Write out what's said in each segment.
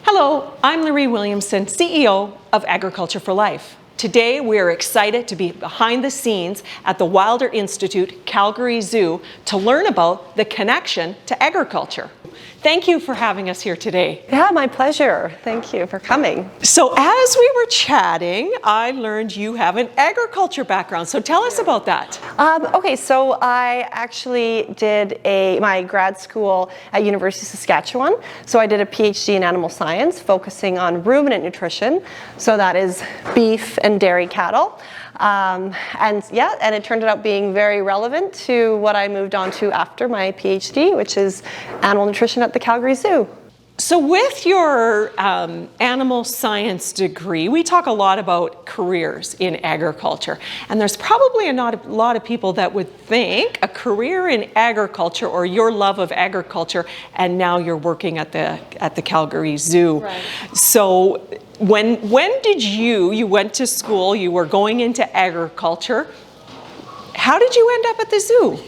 Hello, I'm Larisa Williamson, CEO of Agriculture for Life. Today, we are excited to be behind the scenes at the Wilder Institute, Calgary Zoo, to learn about the connection to agriculture. Thank you for having us here today. Yeah, my pleasure. Thank you for coming. So as we were chatting, I learned you have an agriculture background. So tell us about that. Okay, so I actually did my grad school at University of Saskatchewan. So I did a PhD in animal science, focusing on ruminant nutrition. So that is beef and dairy cattle. And it turned out being very relevant to what I moved on to after my PhD, which is animal nutrition at the Calgary Zoo. So with your animal science degree, we talk a lot about careers in agriculture. And there's probably not a lot of people that would think a career in agriculture or your love of agriculture, and now you're working at the Calgary Zoo. Right. So when did you went to school, you were going into agriculture. How did you end up at the zoo?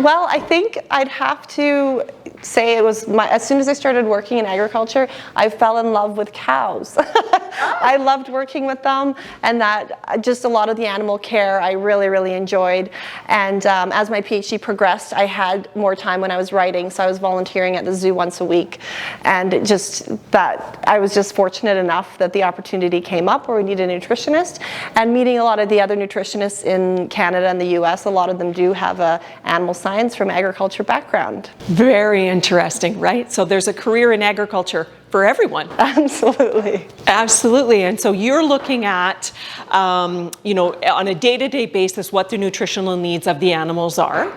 Well, I think I'd have to say it was as soon as I started working in agriculture, I fell in love with cows. I loved working with them, and that just a lot of the animal care I really, really enjoyed. And as my PhD progressed, I had more time when I was writing, so I was volunteering at the zoo once a week. And I was just fortunate enough that the opportunity came up where we needed a nutritionist. And meeting a lot of the other nutritionists in Canada and the US, a lot of them do have a animal science from agriculture background. Very interesting, right? So there's a career in agriculture for everyone. Absolutely. Absolutely. And so you're looking at, on a day-to-day basis, what the nutritional needs of the animals are,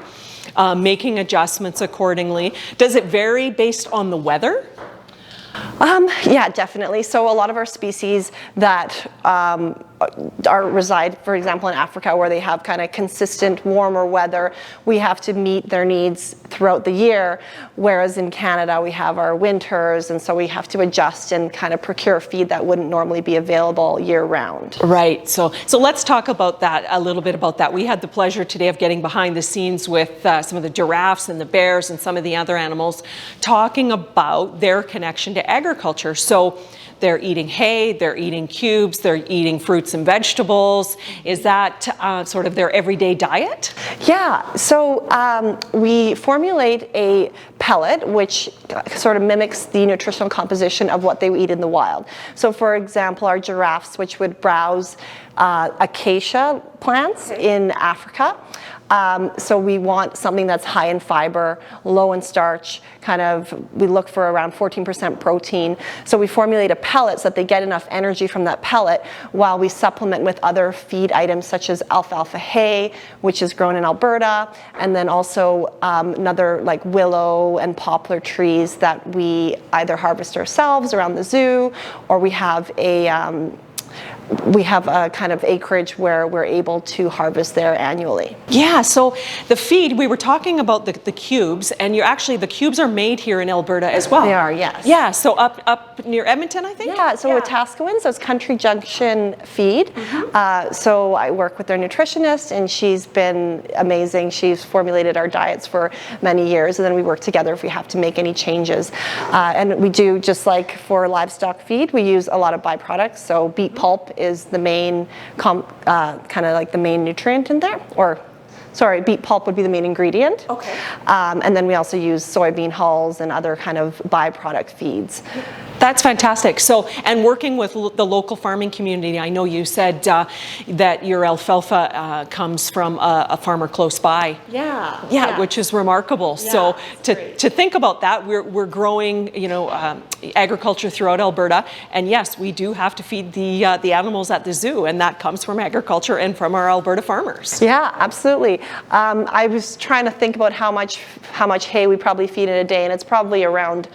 making adjustments accordingly. Does it vary based on the weather? Yeah, definitely. So a lot of our species that reside, for example, in Africa, where they have kind of consistent warmer weather, we have to meet their needs throughout the year. Whereas in Canada, we have our winters, and so we have to adjust and kind of procure feed that wouldn't normally be available year round. Right. So let's talk about that a little bit about that. We had the pleasure today of getting behind the scenes with some of the giraffes and the bears and some of the other animals, talking about their connection to agriculture. So they're eating hay, they're eating cubes, they're eating fruits and vegetables. Is that sort of their everyday diet? Yeah, so we formulate a pellet which sort of mimics the nutritional composition of what they would eat in the wild. So for example, our giraffes, which would browse acacia plants in Africa. So we want something that's high in fiber, low in starch, we look for around 14% protein. So we formulate a pellet so that they get enough energy from that pellet while we supplement with other feed items such as alfalfa hay, which is grown in Alberta, and then also another like willow and poplar trees that we either harvest ourselves around the zoo, or we have a kind of acreage where we're able to harvest there annually. Yeah, so the feed, we were talking about the cubes, and the cubes are made here in Alberta as well. They are, yes. Yeah, so up near Edmonton, I think? Yeah, so Wetaskiwin, so it's Country Junction feed. Mm-hmm. So I work with their nutritionist, and she's been amazing. She's formulated our diets for many years, and then we work together if we have to make any changes. And we do, just like for livestock feed, we use a lot of byproducts. So beet pulp is the main, kind of like the main nutrient in there, beet pulp would be the main ingredient. Okay. And then we also use soybean hulls and other kind of byproduct feeds. That's fantastic. So, and working with the local farming community, I know you said that your alfalfa comes from a farmer close by. Yeah. Which is remarkable. Yeah, so to think about that, we're growing, agriculture throughout Alberta, and yes, we do have to feed the animals at the zoo, and that comes from agriculture and from our Alberta farmers. Yeah, absolutely. I was trying to think about how much hay we probably feed in a day, and it's probably around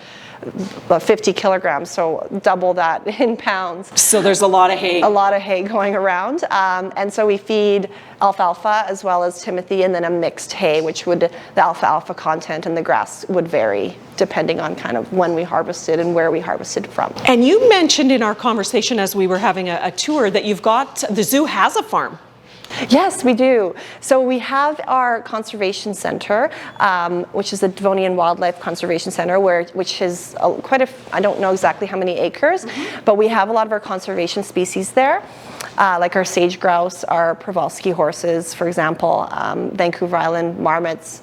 50 kilograms, so double that in pounds. So there's a lot of hay. A lot of hay going around. And so we feed alfalfa as well as timothy, and then a mixed hay, the alfalfa content and the grass would vary depending on kind of when we harvested and where we harvested from. And you mentioned in our conversation as we were having a tour that the zoo has a farm. Yes, we do. So we have our conservation center, which is the Devonian Wildlife Conservation Center, which is I don't know exactly how many acres, but we have a lot of our conservation species there, like our sage grouse, our Przewalski horses, for example, Vancouver Island marmots.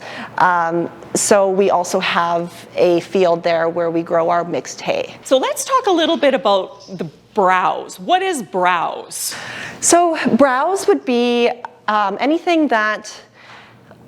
So we also have a field there where we grow our mixed hay. So let's talk a little bit about the browse. What is browse? So browse would be anything that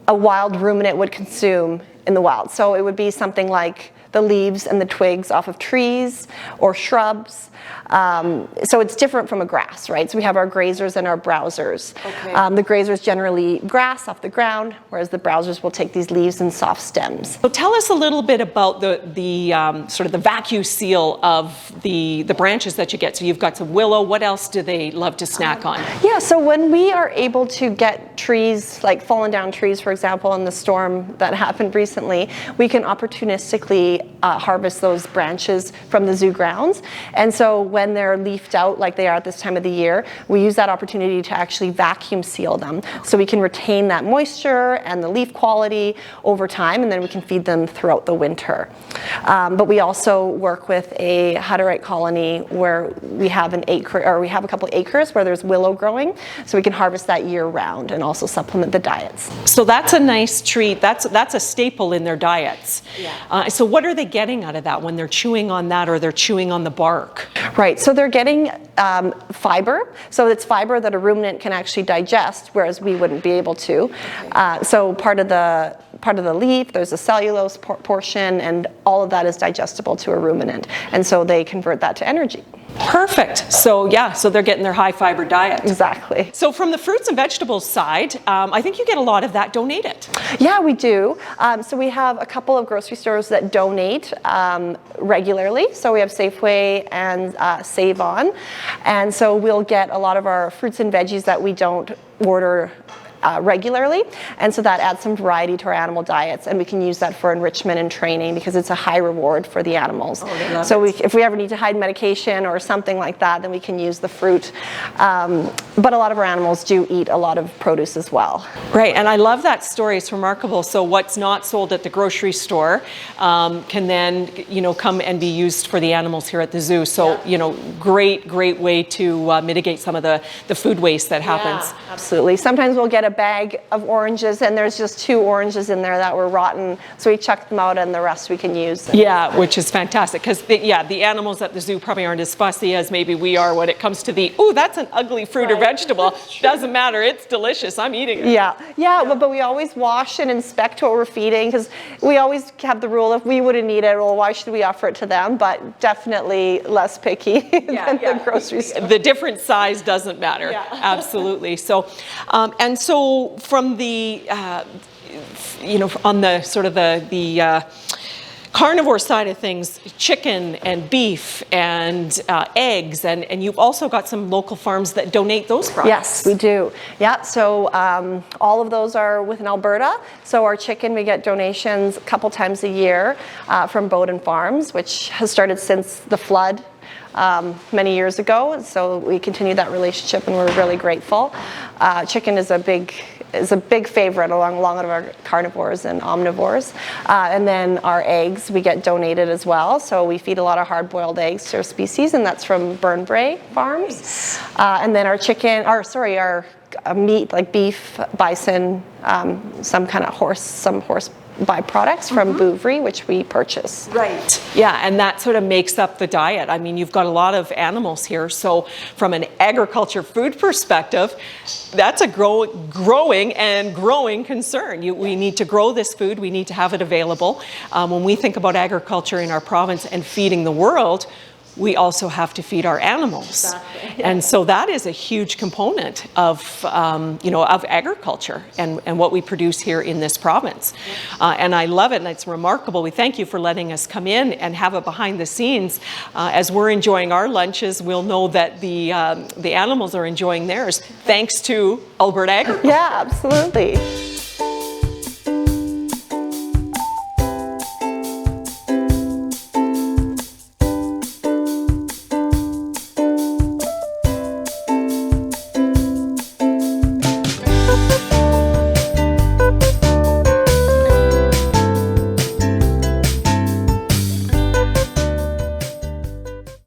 a wild ruminant would consume in the wild. So it would be something like the leaves and the twigs off of trees or shrubs. So it's different from a grass, right? So we have our grazers and our browsers. Okay. The grazers generally eat grass off the ground, whereas the browsers will take these leaves and soft stems. So tell us a little bit about the sort of the vacuum seal of the branches that you get. So you've got some willow. What else do they love to snack on? Yeah, so when we are able to get trees, like fallen down trees, for example, in the storm that happened recently, we can opportunistically harvest those branches from the zoo grounds. And so when they're leafed out like they are at this time of the year, we use that opportunity to actually vacuum seal them. So we can retain that moisture and the leaf quality over time, and then we can feed them throughout the winter. But we also work with a Hutterite colony where we have a couple acres where there's willow growing, so we can harvest that year round and also supplement the diets. So that's a nice treat. That's a staple in their diets. Yeah. So what are they getting out of that when they're chewing on that or they're chewing on the bark? Right, so they're getting fiber. So it's fiber that a ruminant can actually digest, whereas we wouldn't be able to. So part of the leaf, there's a cellulose portion, and all of that is digestible to a ruminant. And so they convert that to energy. Perfect. So yeah, so they're getting their high fiber diet. Exactly. So from the fruits and vegetables side, I think you get a lot of that donated. Yeah, we do. So we have a couple of grocery stores that donate regularly. So we have Safeway and Save On. And so we'll get a lot of our fruits and veggies that we don't order regularly, and so that adds some variety to our animal diets, and we can use that for enrichment and training because it's a high reward for the animals. So if we ever need to hide medication or something like that, then we can use the fruit. But a lot of our animals do eat a lot of produce as well. Right, and I love that story. It's remarkable. So what's not sold at the grocery store can then, come and be used for the animals here at the zoo. So, great way to mitigate some of the food waste that happens. Yeah, absolutely. Sometimes we'll get a bag of oranges and there's just 2 oranges in there that were rotten, so we chuck them out and the rest we can use. Yeah, which is fantastic because the animals at the zoo probably aren't as fussy as maybe we are when it comes to that's an ugly fruit or vegetable. Doesn't matter, it's delicious, I'm eating it. Yeah. But we always wash and inspect what we're feeding because we always have the rule if we wouldn't eat it, well, why should we offer it to them? But definitely less picky than the grocery store. The different size doesn't matter. Yeah. Absolutely. So, and so from the, on the sort of the carnivore side of things, chicken and beef and eggs, and you've also got some local farms that donate those products. Yes, we do. Yeah, so all of those are within Alberta. So our chicken, we get donations a couple times a year from Bowden Farms, which has started since the flood many years ago. So we continue that relationship, and we're really grateful. Chicken is a big favorite along a lot of our carnivores and omnivores. And then our eggs, we get donated as well. So we feed a lot of hard-boiled eggs to our species, and that's from Burnbrae Farms. And then our meat, like beef, bison, some horse byproducts from Bouvry, which we purchase. Right. Yeah, and that sort of makes up the diet. I mean, you've got a lot of animals here, so from an agriculture food perspective, that's a growing concern. We need to grow this food, we need to have it available. When we think about agriculture in our province and feeding the world, we also have to feed our animals. Exactly. And so that is a huge component of agriculture and what we produce here in this province. And I love it, and it's remarkable. We thank you for letting us come in and have it behind the scenes. As we're enjoying our lunches, we'll know that the animals are enjoying theirs, thanks to Alberta Agriculture. Yeah, absolutely.